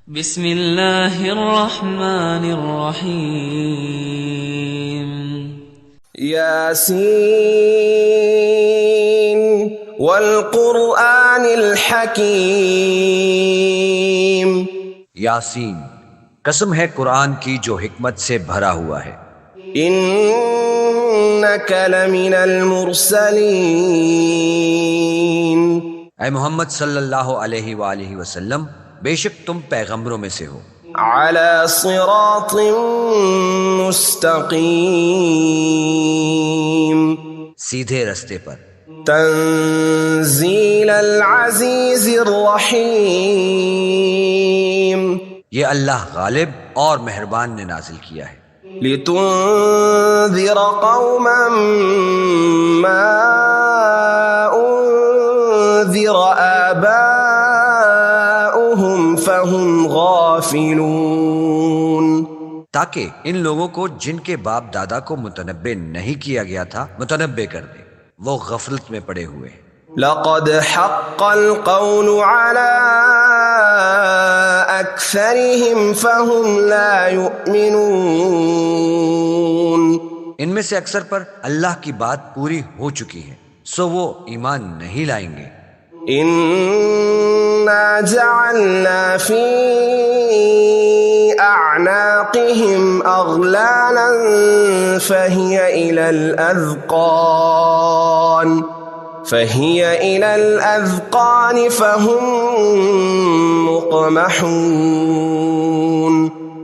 بسم اللہ الرحمن الرحیم یاسین والقرآن الحکیم۔ یاسین، قسم ہے قرآن کی جو حکمت سے بھرا ہوا ہے۔ انک لمن المرسلین۔ اے محمد صلی اللہ علیہ وآلہ وسلم، بے شک تم پیغمبروں میں سے ہو، علی صراط مستقیم، سیدھے رستے پر۔ تنزیل العزیز الرحیم، یہ اللہ غالب اور مہربان نے نازل کیا ہے۔ لتنذر قوما ما انذر آباؤهم فهم غافلون، تاکہ ان لوگوں کو جن کے باپ دادا کو متنبع نہیں کیا گیا تھا متنبع کر دے، وہ غفلت میں پڑے ہوئے ہیں۔ لقد حق القول على اکثرهم فهم لا يؤمنون، ان میں سے اکثر پر اللہ کی بات پوری ہو چکی ہے، سو وہ ایمان نہیں لائیں گے۔ انا جعلنا في اعناقهم اغلالا فهي الى الاذقان فهم مقمحون،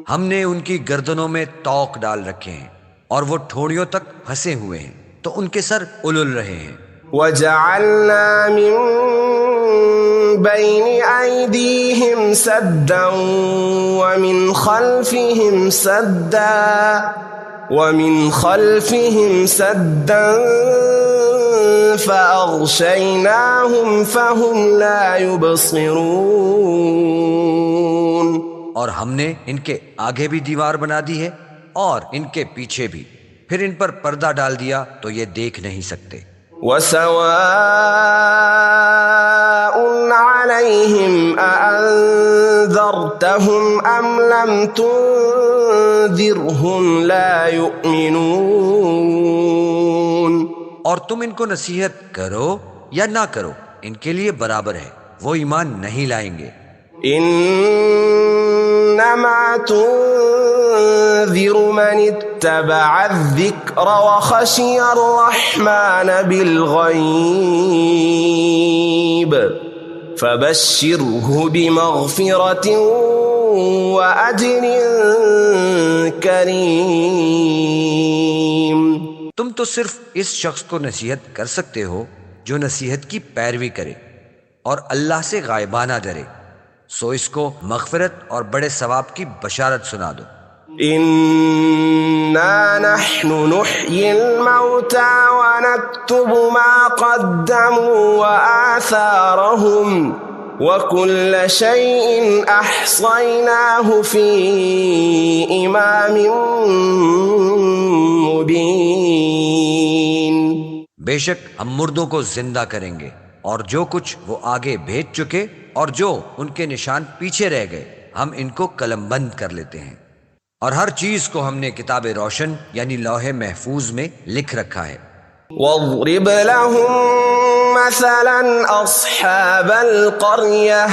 ہم نے ان کی گردنوں میں طوق ڈال رکھے ہیں اور وہ ٹھوڑیوں تک پھنسے ہوئے ہیں، تو ان کے سر الل رہے ہیں۔ وجعلنا من بين أيديهم سدا ومن خلفهم سدا فأغشيناهم فهم لا يبصرون، اور ہم نے ان کے آگے بھی دیوار بنا دی ہے اور ان کے پیچھے بھی، پھر ان پر پردہ ڈال دیا تو یہ دیکھ نہیں سکتے۔ وسواء عليهم أأنذرتهم أم لم تنذرهم لا يؤمنون، اور تم ان کو نصیحت کرو یا نہ کرو، ان کے لیے برابر ہے، وہ ایمان نہیں لائیں گے۔ انما تنذر من اتبع الذکر وخشی الرحمن بالغیب فبشرہ بمغفرۃ واجر کریم۔ تم تو صرف اس شخص کو نصیحت کر سکتے ہو جو نصیحت کی پیروی کرے اور اللہ سے غائبانہ ڈرے، سو اس کو مغفرت اور بڑے ثواب کی بشارت سنا دو۔ انا نحن نحيي الموتى ونكتب ما قدموا وآثارهم وكل شيء احصيناه في امام مبين، بے شک ہم مردوں کو زندہ کریں گے، اور جو کچھ وہ آگے بھیج چکے اور جو ان کے نشان پیچھے رہ گئے ہم ان کو قلم بند کر لیتے ہیں، اور ہر چیز کو ہم نے کتاب روشن یعنی لوح محفوظ میں لکھ رکھا ہے۔ واضرب لهم مثلا اصحاب القرية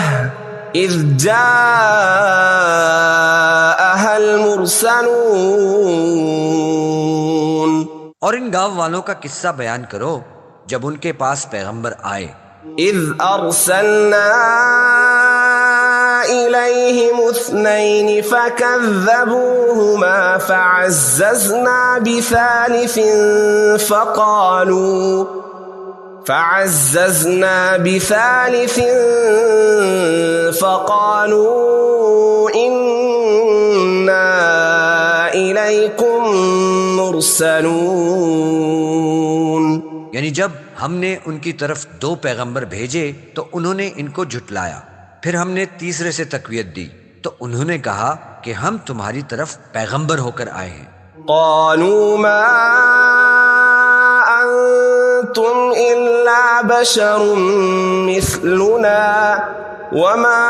اذ جاءها المرسلون، اور ان گاؤں والوں کا قصہ بیان کرو جب ان کے پاس پیغمبر آئے۔ اذ ارسلنا إليهم 2 فكذبوهما فعززنا بثالث فقالوا إنا إليكم مرسلون، یعنی جب ہم نے ان کی طرف 2 پیغمبر بھیجے تو انہوں نے ان کو جھٹلایا، پھر ہم نے تیسرے سے تقویت دی تو انہوں نے کہا کہ ہم تمہاری طرف پیغمبر ہو کر آئے ہیں۔ قالوا ما انتم الا بشر مثلنا وما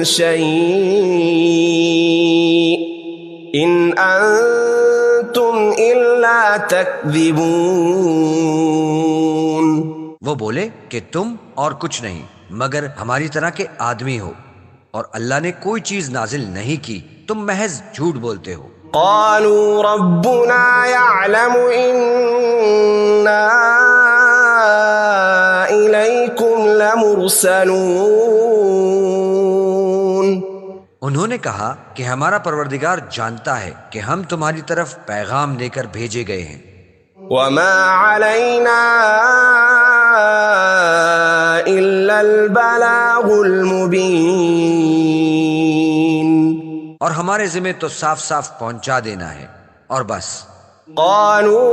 شيء إن أنتم إلا تكذبون. وہ بولے کہ تم اور کچھ نہیں مگر ہماری طرح کے آدمی ہو، اور اللہ نے کوئی چیز نازل نہیں کی، تم محض جھوٹ بولتے ہو. قالوا ربنا يعلم إنا إليكم لمرسلون. انہوں نے کہا کہ ہمارا پروردگار جانتا ہے کہ ہم تمہاری طرف پیغام لے کر بھیجے گئے ہیں. وما علينا إلا البلاغ المبين. اور ہمارے ذمہ تو صاف صاف پہنچا دینا ہے اور بس. قالوا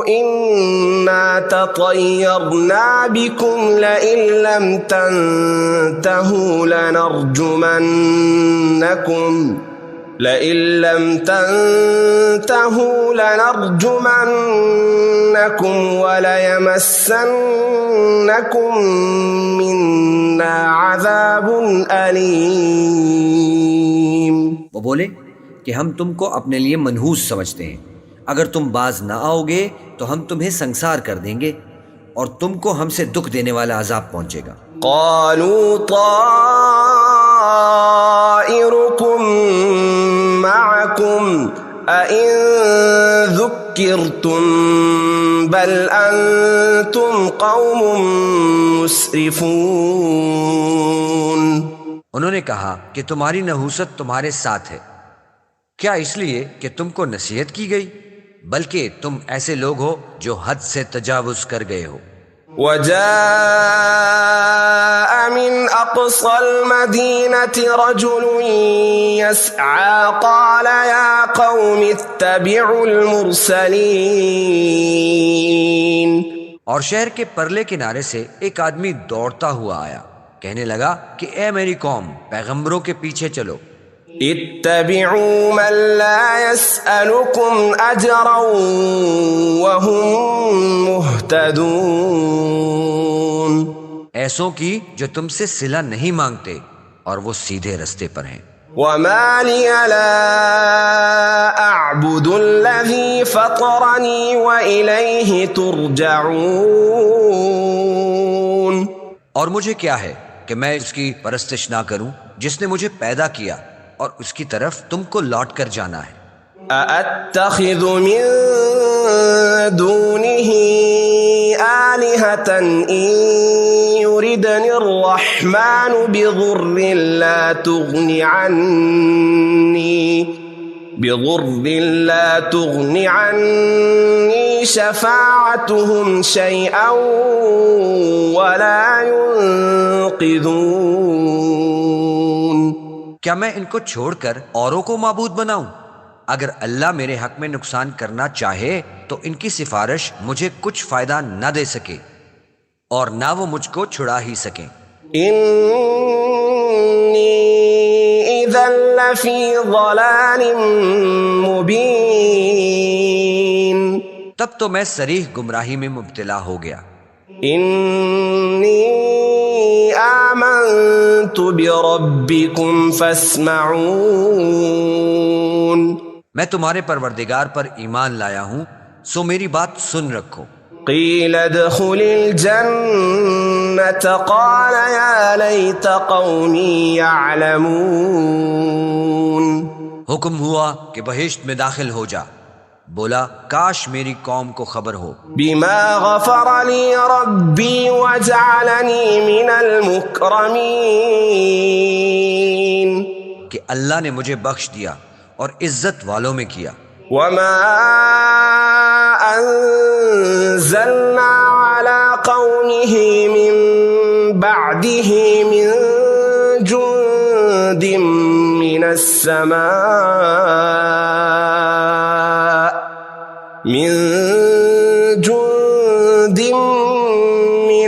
إنا تطيرنا بكم لئن لم تنتهوا لنرجمنكم وليمسنكم منا عذاب أليم. وہ بولے کہ ہم تم کو اپنے لیے منحوس سمجھتے ہیں، اگر تم باز نہ آؤ گے تو ہم تمہیں سنسار کر دیں گے اور تم کو ہم سے دکھ دینے والا عذاب پہنچے گا. قالوا طائركم معكم أئن ذكرتم بل أنتم قوم مسرفون. انہوں نے کہا کہ تمہاری نحوست تمہارے ساتھ ہے، کیا اس لیے کہ تم کو نصیحت کی گئی؟ بلکہ تم ایسے لوگ ہو جو حد سے تجاوز کر گئے ہو. وجاء من أقصى المدينة رجل يسعى قال يا قوم اتبعوا المرسلين. اور شہر کے پرلے کنارے سے ایک آدمی دوڑتا ہوا آیا، کہنے لگا کہ اے میری قوم، پیغمبروں کے پیچھے چلو. اتبعوا من لا يسألكم أجرا وهم مهتدون. ایسوں کی جو تم سے صلہ نہیں مانگتے اور وہ سیدھے رستے پر ہیں. وما لي لا أعبد الذي فطرني وإليه ترجعون. اور مجھے کیا ہے کہ میں اس کی پرستش نہ کروں جس نے مجھے پیدا کیا اور اس کی طرف تم کو لوٹ کر جانا ہے. أأتخذ من دونه آلهة إن يردني الرحمن بضر لا تغن عني شفاعتهم شيئا ولا ينقذون. کیا میں ان کو چھوڑ کر اوروں کو معبود بناؤں؟ اگر اللہ میرے حق میں نقصان کرنا چاہے تو ان کی سفارش مجھے کچھ فائدہ نہ دے سکے اور نہ وہ مجھ کو چھڑا ہی سکیں. إني إذا لفي ضلال مبين. تب تو میں صریح گمراہی میں مبتلا ہو گیا. إني آمنت بربكم فاسمعون. میں تمہارے پروردگار پر ایمان لایا ہوں، سو میری بات سن رکھو. قيل ادخل الجنة قال يا ليت قومي يعلمون. حکم ہوا کہ بہشت میں داخل ہو جا، بولا کاش میری قوم کو خبر ہو. بما غفر لي ربي وجعلني من المكرمين. کہ اللہ نے مجھے بخش دیا اور عزت والوں میں کیا. وما أنزلنا على قومه من بعده من جند من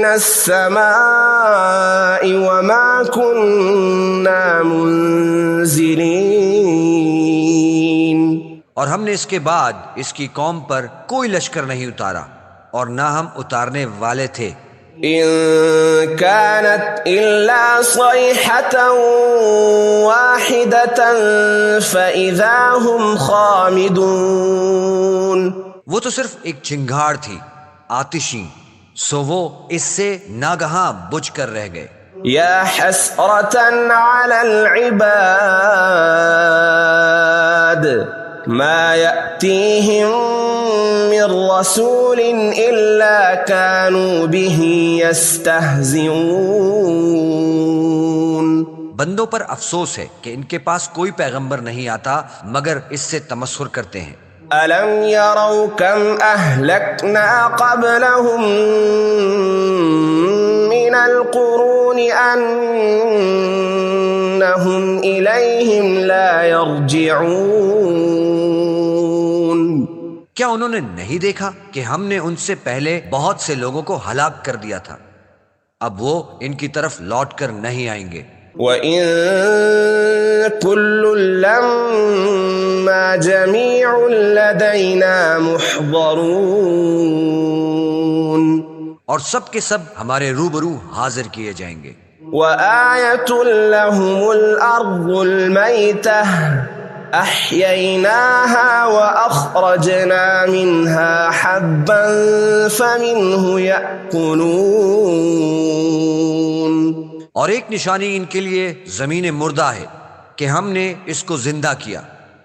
السماء وما كنا منزلين. اور ہم نے اس کے بعد اس کی قوم پر کوئی لشکر نہیں اتارا اور نہ ہم اتارنے والے تھے. إن كانت إلا صيحة واحدة فإذا هم خامدون. وہ تو صرف ایک چنگھاڑ تھی آتشی، سو وہ اس سے ناگہاں بجھ کر رہ گئے. يا حسرة على العباد ما يأتيهم من رسول إلا كانوا به يستهزئون. بندوں پر افسوس ہے کہ ان کے پاس کوئی پیغمبر نہیں آتا مگر اس سے تمسخر کرتے ہیں. ألم يروا كم أهلكنا قبلهم من القرون أنهم إليهم لا يرجعون. کیا انہوں نے نہیں دیکھا کہ ہم نے ان سے پہلے بہت سے لوگوں کو ہلاک کر دیا تھا، اب وہ ان کی طرف لوٹ کر نہیں آئیں گے. وَإِن كُلٌّ لَّمَّا جَمِيعٌ لَّدَيْنَا مُحْضَرُونَ. اور سب کے سب ہمارے روبرو حاضر کیے جائیں گے. وَآيَةٌ لَّهُمُ الْأَرْضُ الْمَيْتَةُ أَحْيَيْنَاهَا وَأَخْرَجْنَا مِنْهَا حَبًّا فَمِنْهُ يَأْكُلُونَ. اور ایک نشانی ان کے لیے زمین مردہ ہے کہ ہم نے اس کو زندہ کیا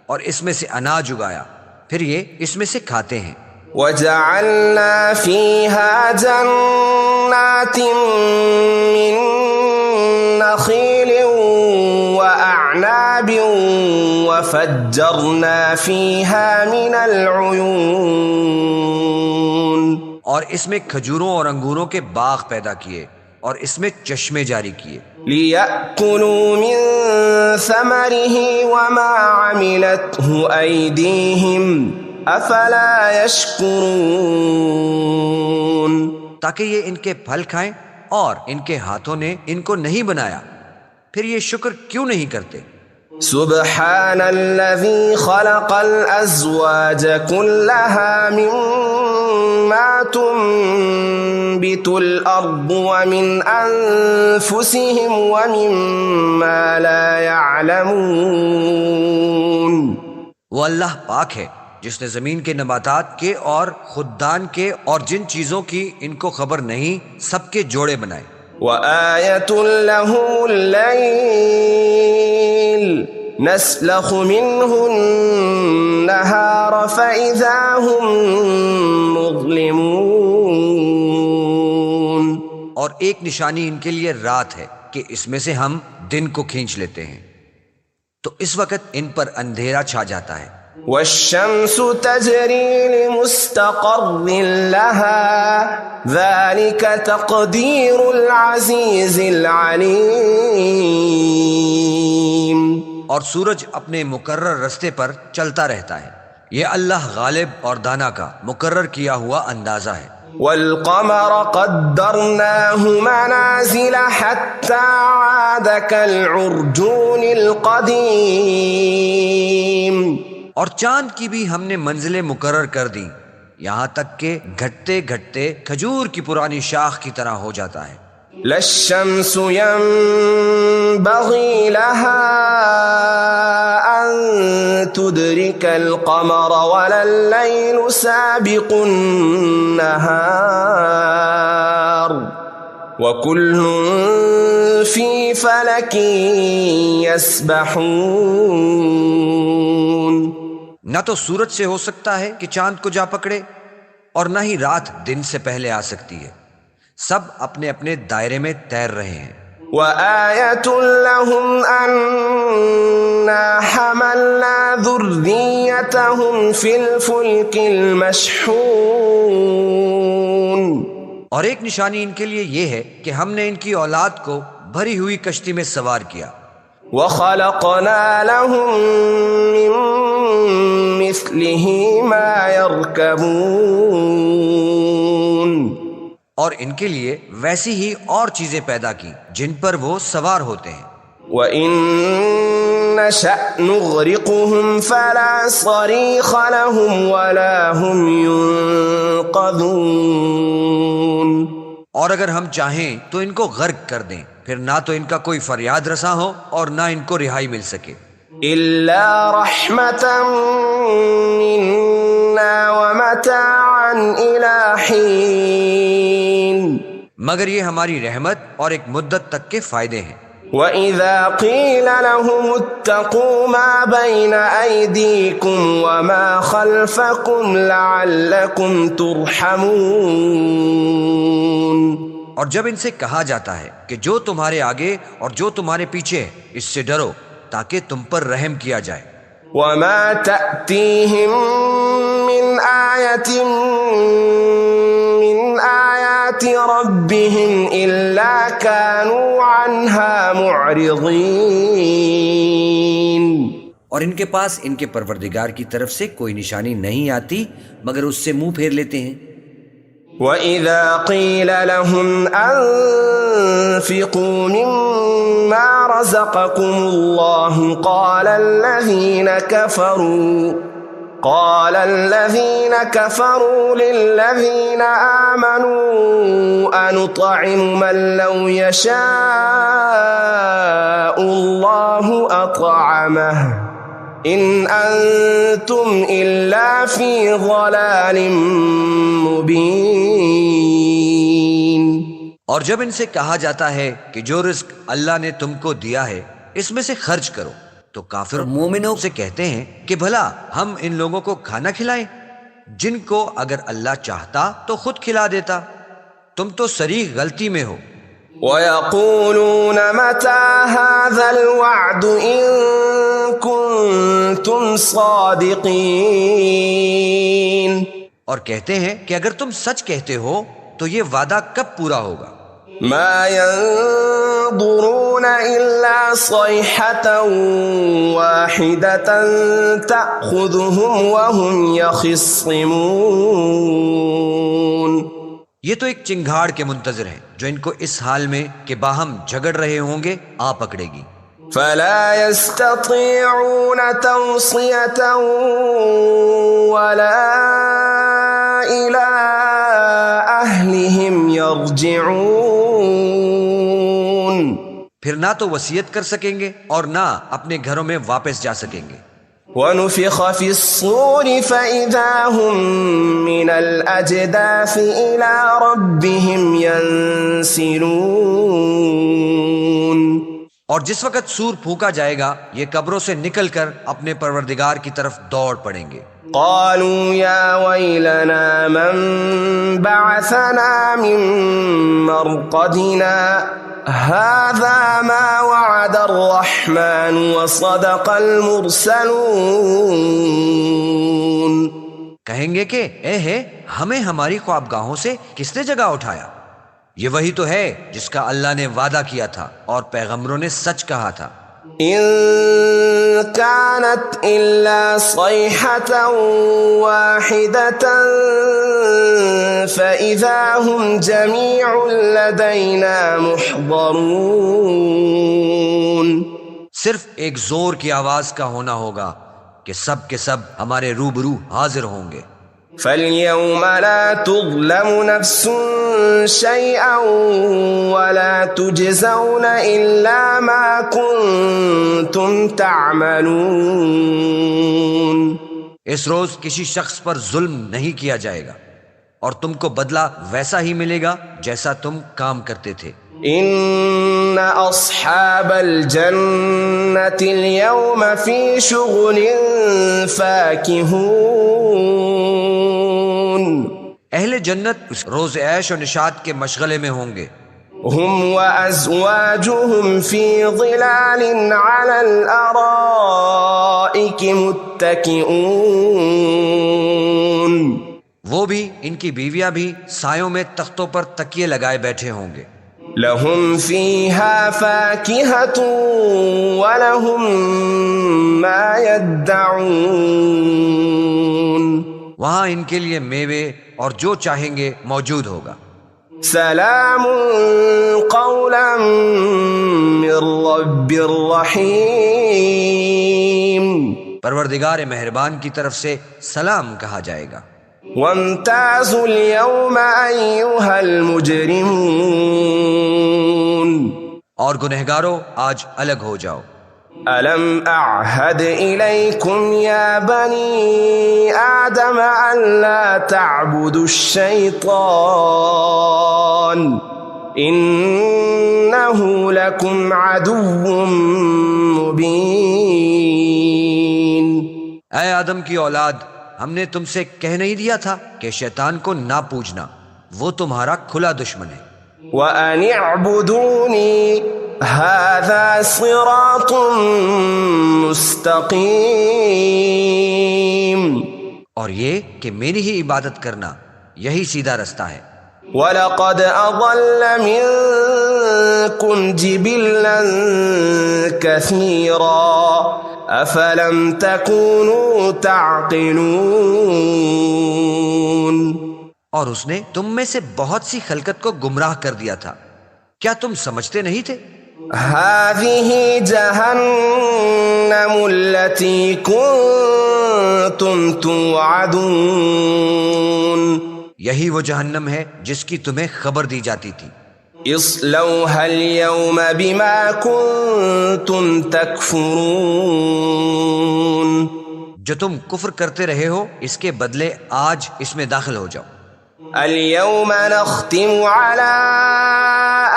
اور اس میں سے اناج اگایا، پھر یہ اس میں سے کھاتے ہیں. وَجَعَلْنَا فِيهَا جَنَّاتٍ مِّن نَّخِيلٍ وَأَعْنَابٍ وَفَجَّرْنَا فِيهَا مِنَ الْعُيُونِ. اور اس میں کھجوروں اور انگوروں کے باغ پیدا کیے اور اس میں چشمے جاری کیے. لِيَأْكُلُوا مِن ثَمَرِهِ وَمَا عَمِلَتْهُ أَيْدِيهِمْ أَفَلَا يَشْكُرُونَ. تاکہ یہ ان کے پھل کھائیں اور ان کے ہاتھوں نے ان کو نہیں بنایا، پھر یہ شکر کیوں نہیں کرتے؟ سبحان الذي خلق الأزواج كلها مما تنبت الأرض ومن أنفسهم ومما لا يعلمون. وہ اللہ پاک ہے جس نے زمین کے نباتات کے اور خوددان کے اور جن چیزوں کی ان کو خبر نہیں سب کے جوڑے بنائے. وآية لهم الليل نسلخ منه النهار فإذا هم مظلمون. اور ایک نشانی ان کے لیے رات ہے کہ اس میں سے ہم دن کو کھینچ لیتے ہیں تو اس وقت ان پر اندھیرا چھا جاتا ہے. والشمس تجري لمستقر لها ذلك تقدير العزيز العليم. اور سورج اپنے مقرر رستے پر چلتا رہتا ہے، یہ اللہ غالب اور دانا کا مقرر کیا ہوا اندازہ ہے. والقمر قدرناه منازل حتى عاد كالعرجون القديم. اور چاند کی بھی ہم نے منزلیں مقرر کر دیں یہاں تک کہ گھٹتے گھٹتے کھجور کی پرانی شاخ کی طرح ہو جاتا ہے. لا الشمس ينبغي لها أن تدرك القمر ولا الليل سابق النهار وكل في فلك يسبحون. نہ تو سورج سے ہو سکتا ہے کہ چاند کو جا پکڑے اور نہ ہی رات دن سے پہلے آ سکتی ہے، سب اپنے اپنے دائرے میں تیر رہے ہیں. وآية لهم أنا حملنا ذريتهم في الفلك المشحون. اور ایک نشانی ان کے لیے یہ ہے کہ ہم نے ان کی اولاد کو بھری ہوئی کشتی میں سوار کیا. وخلقنا لهم من مثله ما يركبون. اور ان کے لیے ویسی ہی اور چیزیں پیدا کی جن پر وہ سوار ہوتے ہیں. وَإِن نَّشَأْ نُغْرِقْهُمْ فَلَا صَرِيخَ لَهُمْ وَلَا هُمْ يُنقَذُونَ. اور اگر ہم چاہیں تو ان کو غرق کر دیں، پھر نہ تو ان کا کوئی فریاد رساں ہو اور نہ ان کو رہائی مل سکے۔ إلا رحمة منا ومتاعا إلى حين مگر یہ ہماری رحمت اور ایک مدت تک کے فائدے ہیں۔ وَإِذَا قِيلَ لَهُمُ اتَّقُوا مَا بَيْنَ أَيْدِيكُمْ وَمَا خَلْفَكُمْ لَعَلَّكُمْ تُرْحَمُونَ، اور جب ان سے کہا جاتا ہے کہ جو تمہارے آگے اور جو تمہارے پیچھے ہے اس سے ڈرو تاکہ تم پر رحم کیا جائے۔ وَمَا تَأْتِيهِم مِّنْ آيَةٍ مِّنْ آيَاتِ رَبِّهِمْ إِلَّا كَانُوا عَنْهَا مُعْرِضِينَ، اور ان کے پاس ان کے پروردگار کی طرف سے کوئی نشانی نہیں آتی مگر اس سے منہ پھیر لیتے ہیں۔ وَإِذَا قِيلَ لَهُمْ أَنفِقُوا مِمَّا رَزَقَكُمُ اللَّهُ قَالَ الَّذِينَ كَفَرُوا لِلَّذِينَ آمَنُوا أَنُطْعِمُ مَن لَّوْ يَشَاءُ اللَّهُ أَطْعَمَهُ إِنْ أَنْتُمْ إِلَّا فِي ضَلَالٍ مُبِينٍ۔ اور جب ان سے کہا جاتا ہے کہ جو رزق اللہ نے تم کو دیا ہے اس میں سے خرچ کرو، تو کافر مومنوں سے کہتے ہیں کہ بھلا ہم ان لوگوں کو کھانا کھلائیں جن کو اگر اللہ چاہتا تو خود کھلا دیتا، تم تو صریح غلطی میں ہو۔ وَيَقُولُونَ مَتَى هَذَا الْوَعْدُ إِن كُنتُمْ صَادِقِينَ، اور کہتے ہیں کہ اگر تم سچ کہتے ہو تو یہ وعدہ کب پورا ہوگا؟ مَا يَنظُرُونَ إِلَّا صَيْحَةً وَاحِدَةً تَأْخُذُهُمْ وَهُمْ يَخِصِّمُونَ، یہ تو ایک چنگھاڑ کے منتظر ہیں جو ان کو اس حال میں کہ باہم جھگڑ رہے ہوں گے آ پکڑے گی۔ فَلَا يَسْتَطِيعُونَ تَوْصِيَةً وَلَا إِلَىٰ أَهْلِهِمْ يَرْجِعُونَ، پھر نہ تو وصیت کر سکیں گے اور نہ اپنے گھروں میں واپس جا سکیں گے۔ وَنُفِخَ فِي الصُّورِ فَإِذَا هُم مِّنَ الْأَجْدَاثِ إِلَىٰ رَبِّهِمْ يَنسِلُونَ، اور جس وقت سور پھونکا جائے گا یہ قبروں سے نکل کر اپنے پروردگار کی طرف دوڑ پڑیں گے۔ قالوا يا ويلنا من بعثنا من مرقدنا هذا ما وعد الرحمن وصدق المرسلون، کہیں گے کہ اے ہے ہمیں ہماری خوابگاہوں سے کس نے جگہ اٹھایا، یہ وہی تو ہے جس کا اللہ نے وعدہ کیا تھا اور پیغمبروں نے سچ کہا تھا۔ إن كانت إلا صيحة واحدة فإذا هم جميع لدينا محضرون، صرف ایک زور کی آواز کا ہونا ہوگا کہ سب کے سب ہمارے روبرو حاضر ہوں گے۔ فَالْيَوْمَ لَا تُظْلَمُ نَفْسٌ شَيْئًا وَلَا تُجْزَوْنَ إِلَّا مَا كُنتُمْ تَعْمَلُونَ، اس روز کسی شخص پر ظلم نہیں کیا جائے گا اور تم کو بدلہ ویسا ہی ملے گا جیسا تم کام کرتے تھے۔ إِنَّ أَصْحَابَ الْجَنَّةِ الْيَوْمَ فِي شُغُلٍ فَاكِهُونَ، اہل جنت اس روز عیش و نشاط کے مشغلے میں ہوں گے۔ هُمْ وَأَزْوَاجُهُمْ فِي ظِلَالٍ عَلَى الْأَرَائِكِ مُتَّكِئُونَ، وہ بھی ان کی بیویاں بھی سایوں میں تختوں پر تکیے لگائے بیٹھے ہوں گے۔ لَهُمْ فِيهَا فَاكِهَةٌ وَلَهُمْ مَا يَدَّعُونَ، وہاں ان کے لیے میوے اور جو چاہیں گے موجود ہوگا۔ سلام قولا من رب الرحیم، پروردگار مہربان کی طرف سے سلام کہا جائے گا۔ وامتازوا اليوم أيها المجرمون، اور گنہگاروں آج الگ ہو جاؤ۔ ألم أعهد إليكم يا بني آدم ألا تعبدوا الشيطان إنه لكم عدو مبين۔ اے آدم کی اولاد، ہم نے تم سے کہہ نہیں دیا تھا کہ شیطان کو نہ پوجنا، وہ تمہارا کھلا دشمن ہے۔ وَأَنِ اعْبُدُونِي هَذَا صِرَاطٌ مُسْتَقِيمٌ، اور یہ کہ میری ہی عبادت کرنا یہی سیدھا رستہ ہے۔ وَلَقَدْ أَضَلَّ مِنكُمْ جِبِلًّا كَثِيرًا أَفَلَمْ تَكُونُوا تَعْقِلُونَ۔ اور اس نے تم میں سے بہت سی خلقت کو گمراہ کر دیا تھا، کیا تم سمجھتے نہیں تھے؟ هذه جهنم التي كنتم توعدون، یہی وہ جہنم ہے جس کی تمہیں خبر دی جاتی تھی۔ اصلوها اليوم بما كنتم تكفرون، جو تم کفر کرتے رہے ہو اس کے بدلے آج اس میں داخل ہو جاؤ۔ اليوم نختم على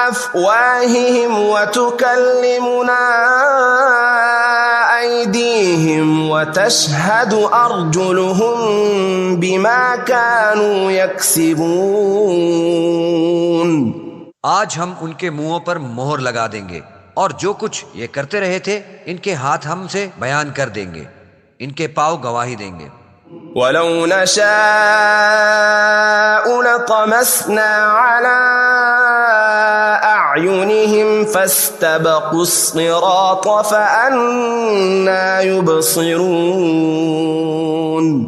أفواههم وتكلمنا أيديهم وتشهد أرجلهم بما كانوا يكسبون۔ آج ہم ان کے منہوں پر مہر لگا دیں گے، اور جو کچھ یہ کرتے رہے تھے ان کے ہاتھ ہم سے بیان کر دیں گے، ان کے پاؤں گواہی دیں گے۔ وَلَوْ نَشَاءُ لَطَمَسْنَا عَلَىٰ أَعْيُنِهِمْ فَاسْتَبَقُوا الصِّرَاطَ فَأَنَّىٰ يُبْصِرُونَ۔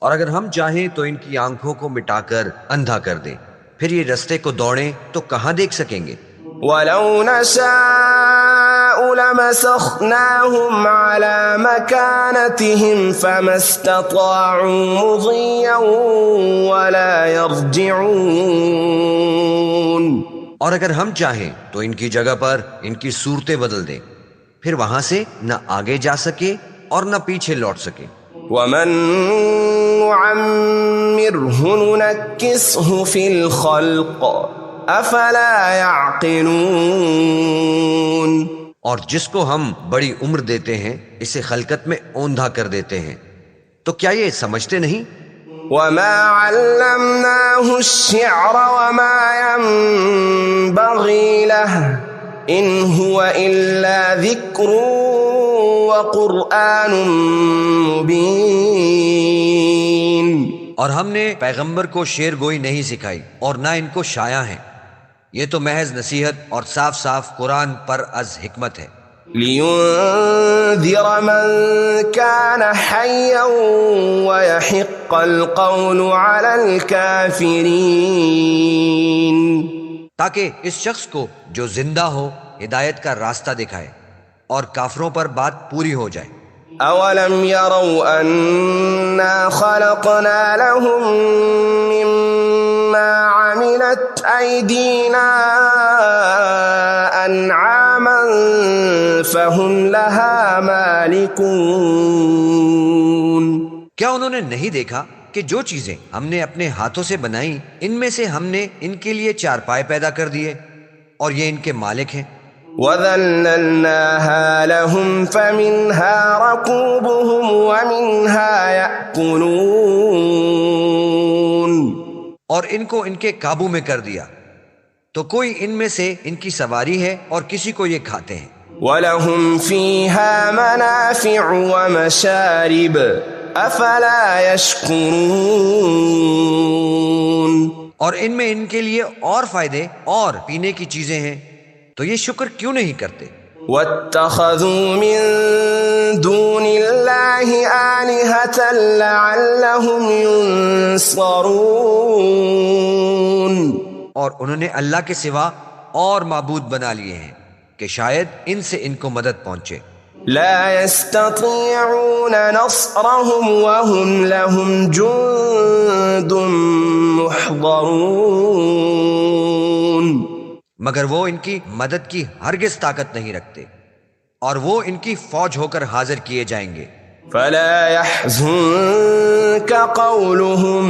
اور اگر ہم چاہیں تو ان کی آنکھوں کو مٹا کر اندھا کر دیں، پھر یہ رستے کو دوڑیں تو کہاں دیکھ سکیں گے۔ وَلَوْ نَشَاءُ لَمَسَخْنَاهُمْ عَلَىٰ مَكَانَتِهِمْ فَمَا اسْتَطَاعُوا مُضِيًّا وَلَا يَرْجِعُونَ۔ اور اگر ہم چاہیں تو ان کی جگہ پر ان کی صورتیں بدل دیں، پھر وہاں سے نہ آگے جا سکے اور نہ پیچھے لوٹ سکے۔ وَمَن نُّعَمِّرْهُ نُنَكِّسْهُ فِي الْخَلْقِ أَفَلَا يَعْقِلُونَ۔ اور جس کو ہم بڑی عمر دیتے ہیں اسے خلقت میں اوندھا کر دیتے ہیں، تو کیا یہ سمجھتے نہیں؟ وَمَا عَلَّمْنَاهُ الشِّعْرَ وَمَا يَنبَغِي لَهُ إِنْ هُوَ إِلَّا ذِكْرٌ وَقُرْآنٌ مُبِينٌ۔ اور ہم نے پیغمبر کو شعر گوئی نہیں سکھائی اور نہ ان کو شایع ہیں، یہ تو محض نصیحت اور صاف صاف قرآن پر از حکمت ہے۔ لِيُنذِرَ مَن كَانَ حَيًّا وَيَحِقَّ الْقَوْلُ عَلَى الْكَافِرِينَ، تاکہ اس شخص کو جو زندہ ہو ہدایت کا راستہ دکھائے اور کافروں پر بات پوری ہو جائے۔ أَوَلَمْ يَرَوْا أَنَّا خَلَقْنَا لَهُم مِّمَّا عَمِلَتْ أَيْدِينَا أَنْعَامًا فَهُمْ لَهَا مَالِكُونَ۔ کیا انہوں نے نہیں دیکھا کہ جو چیزیں ہم نے اپنے ہاتھوں سے بنائیں ان میں سے ہم نے ان کے لیے چارپائے پیدا کر دیے اور یہ ان کے مالک ہیں۔ وَذَلَّلْنَاهَا لَهُمْ فَمِنْهَا رَكُوبُهُمْ وَمِنْهَا يَأْكُلُونَ۔ اور ان کو ان کے قابو میں کر دیا، تو کوئی ان میں سے ان کی سواری ہے اور کسی کو یہ کھاتے ہیں۔ وَلَهُمْ فِيهَا مَنَافِعُ وَمَشَارِبُ أَفَلَا يَشْكُرُونَ۔ اور ان میں ان کے لیے اور فائدے اور پینے کی چیزیں ہیں، تو یہ شکر کیوں نہیں کرتے؟ وَاتَّخَذُوا مِن دُونِ اللَّهِ آلِهَةً لَعَلَّهُمْ يُنصَرُونَ۔ اور انہوں نے اللہ کے سوا اور معبود بنا لیے ہیں کہ شاید ان سے ان کو مدد پہنچے۔ لا يستطيعون نصرهم وهم لهم جند محضرون۔ مگر وہ ان کی مدد کی ہرگز طاقت نہیں رکھتے، اور وہ ان کی فوج ہو کر حاضر کیے جائیں گے۔ فلا يحزنك قولهم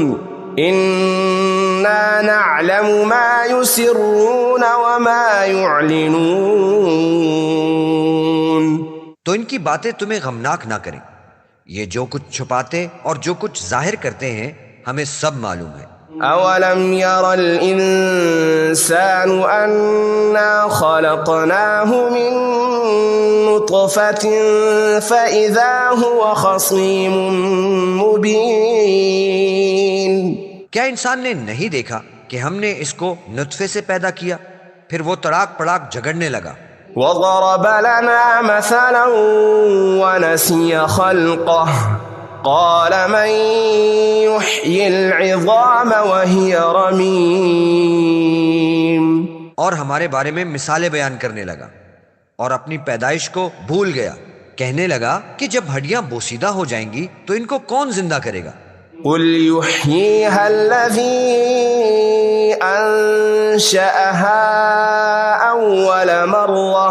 إنا نعلم ما يسرون وما يعلنون۔ تو ان کی باتیں تمہیں غمناک نہ کریں، یہ جو کچھ چھپاتے اور جو کچھ ظاہر کرتے ہیں ہمیں سب معلوم ہے۔ أولم ير الإنسان أنا خلقناه من نطفة فإذا هو خصيم مبين۔ کیا انسان نے نہیں دیکھا کہ ہم نے اس کو نطفے سے پیدا کیا، پھر وہ تڑاک پڑاک جھگڑنے لگا۔ وضرب لنا مثلا ونسي خلقه قال من يحيي العظام وهي رميم۔ اور ہمارے بارے میں مثالیں بیان کرنے لگا اور اپنی پیدائش کو بھول گیا، کہنے لگا کہ جب ہڈیاں بوسیدہ ہو جائیں گی تو ان کو کون زندہ کرے گا؟ قل يحييها الذي أنشأها أول مرة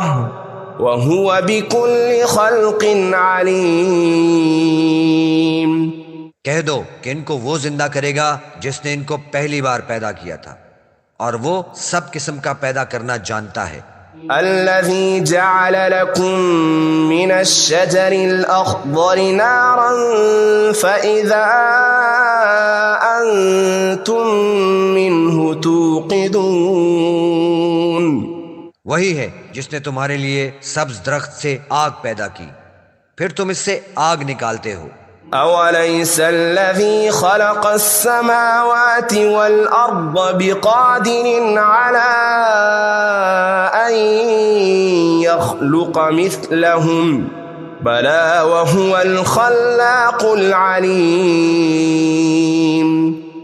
وهو بكل خلق عليم۔ کہہ دو کہ ان کو وہ زندہ کرے گا جس نے ان کو پہلی بار پیدا کیا تھا، اور وہ سب قسم کا پیدا کرنا جانتا ہے۔ الذي جعل لكم من الشجر الأخضر نارا فإذا أنتم منه توقدون۔ وہی ہے جس نے تمہارے لیے سبز درخت سے آگ پیدا کی، پھر تم اس سے آگ نکالتے ہو۔ أوليس الذي خلق السماوات والأرض بقادر على أن يخلق مثلهم بلى وهو الخلاق العليم۔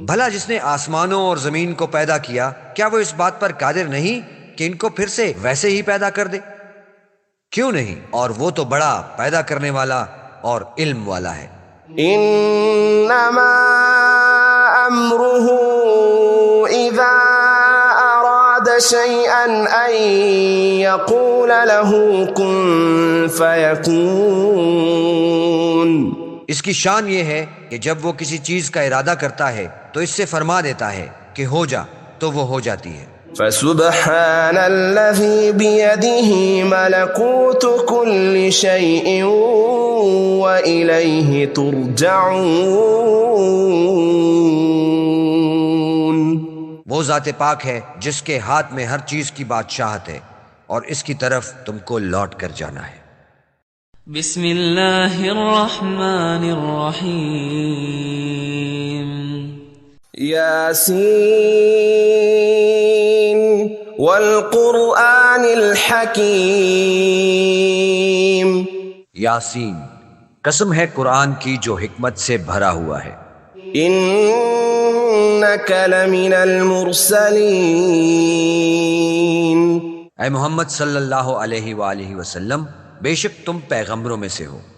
بھلا جس نے آسمانوں اور زمین کو پیدا کیا، کیا وہ اس بات پر قادر نہیں کہ ان کو پھر سے ویسے ہی پیدا کر دے؟ کیوں نہیں، اور وہ تو بڑا پیدا کرنے والا اور علم والا ہے۔ انما امره اذا اراد شيئا ان يقول له كن فيكون۔ اس کی شان یہ ہے کہ جب وہ کسی چیز کا ارادہ کرتا ہے تو اس سے فرما دیتا ہے کہ ہو جا، تو وہ ہو جاتی ہے۔ فسبحان الذي بيده ملكوت كل شيء وإليه ترجعون۔ وہ ذات پاک ہے جس کے ہاتھ میں ہر چیز کی بادشاہت ہے، اور اس کی طرف تم کو لوٹ کر جانا ہے۔ بسم اللہ الرحمن الرحیم۔ یاسین والقرآن الحکیم۔ یاسین، قسم ہے قرآن کی جو حکمت سے بھرا ہوا ہے۔ انک لمن المرسلین۔ اے محمد صلی اللہ علیہ وآلہ وسلم، بے شک تم پیغمبروں میں سے ہو۔